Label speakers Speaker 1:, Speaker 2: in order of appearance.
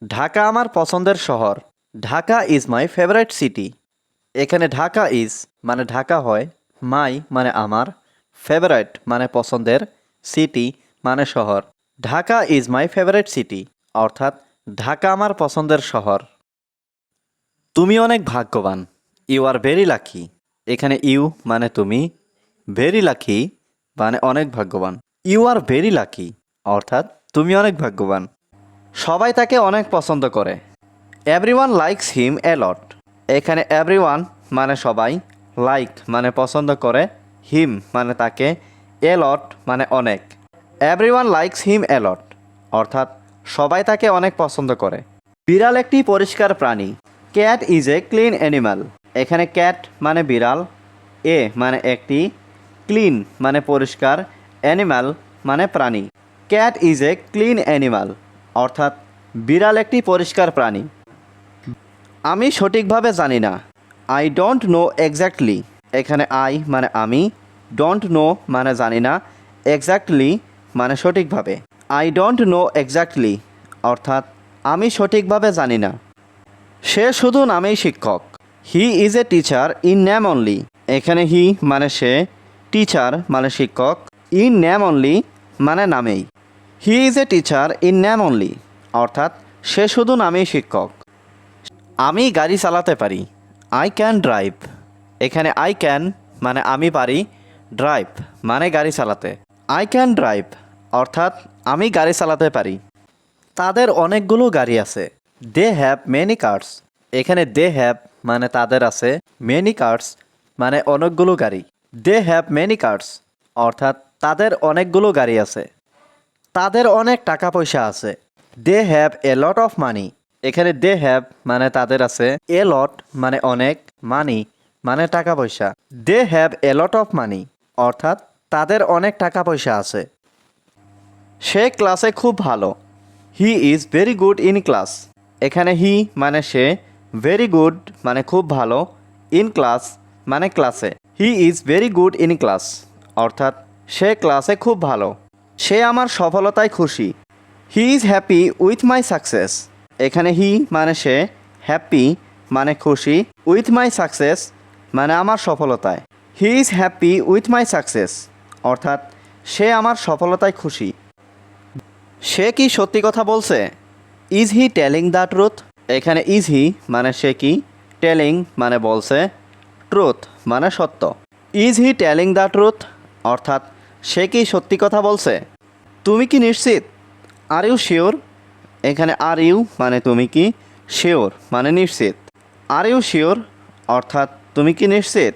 Speaker 1: ঢাকা আমার পছন্দের শহর। Dhaka is my favourite city. এখানে ঢাকা ইজ মানে ঢাকা হয়, মাই মানে আমার, ফেভারিট মানে পছন্দের, সিটি মানে শহর। Dhaka is my favourite city, অর্থাৎ ঢাকা আমার পছন্দের শহর। তুমি অনেক ভাগ্যবান। You are very lucky. এখানে ইউ মানে তুমি, ভেরি লাকি মানে অনেক ভাগ্যবান। ইউ আর ভেরি লাকি, অর্থাৎ তুমি অনেক ভাগ্যবান। সবাই তাকে অনেক পছন্দ করে। এভরিওয়ান লাইকস হিম এ লট। এখানে এভরিওয়ান মানে সবাই, লাইক মানে পছন্দ করে, হিম মানে তাকে, এ লট মানে অনেক। এভরিওয়ান লাইকস হিম এ লট, অর্থাৎ সবাই তাকে অনেক পছন্দ করে। বিড়াল একটি পরিষ্কার প্রাণী। Cat is a clean animal. এখানে ক্যাট মানে বিড়াল, এ মানে একটি, ক্লিন মানে পরিষ্কার, অ্যানিমাল মানে প্রাণী। Cat is a clean animal, অর্থাৎ বিড়াল একটি পরিষ্কার প্রাণী। আমি সঠিকভাবে জানি না। I don't know exactly. এখানে আই মানে আমি, ডোন্ট নো মানে জানি না, এক্স্যাক্টলি মানে সঠিকভাবে। আই ডোন্ট নো এক্স্যাক্টলি, অর্থাৎ আমি সঠিকভাবে জানি না। সে শুধু নামেই শিক্ষক। He is a teacher in name only. এখানে হি মানে সে, টিচার মানে শিক্ষক, ইন নেম অনলি মানে নামেই। He is a teacher in name only, অর্থাৎ সে শুধু নামেই শিক্ষক। আমি গাড়ি চালাতে পারি। I can drive. এখানে আই ক্যান মানে আমি পারি, ড্রাইভ মানে গাড়ি চালাতে। আই ক্যান ড্রাইভ, অর্থাৎ আমি গাড়ি চালাতে পারি। তাদের অনেকগুলো গাড়ি আছে। They have many cars. এখানে দে হ্যাভ মানে তাদের আছে, মেনি কার্স মানে অনেকগুলো গাড়ি। দে হ্যাভ মেনি কার্স, অর্থাৎ তাদের অনেকগুলো গাড়ি আছে। তাদের অনেক টাকা পয়সা আছে। They have a lot of money. এখানে দে হ্যাভ মানে তাদের আছে, এ লট মানে অনেক, মানি মানে টাকা পয়সা। দে হ্যাভ এ লট অফ মানি, অর্থাৎ তাদের অনেক টাকা পয়সা আছে। সে ক্লাসে খুব ভালো। He is very good in class. এখানে হি মানে সে, ভেরি গুড মানে খুব ভালো, ইন ক্লাস মানে ক্লাসে। He is very good in class, অর্থাৎ সে ক্লাসে খুব ভালো। সে আমার সফলতায় খুশি। হি is happy with my success. এখানে হি মানে সে, হ্যাপি মানে খুশি, উইথ মাই সাকসেস মানে আমার সফলতায়। He is happy with my success, অর্থাৎ সে আমার সফলতায় খুশি। সে কি সত্যি কথা বলছে? Is he telling the truth. এখানে ইজ হি মানে সে কি, টেলিং মানে বলছে, ট্রুথ মানে সত্য। Is he telling the truth, অর্থাৎ সে কি সত্যি কথা বলছে। তুমি কি নিশ্চিত? Are you sure. এখানে আর ইউ মানে তুমি কি, শিওর মানে নিশ্চিত। আর ইউ শিওর, অর্থাৎ তুমি কি নিশ্চিত।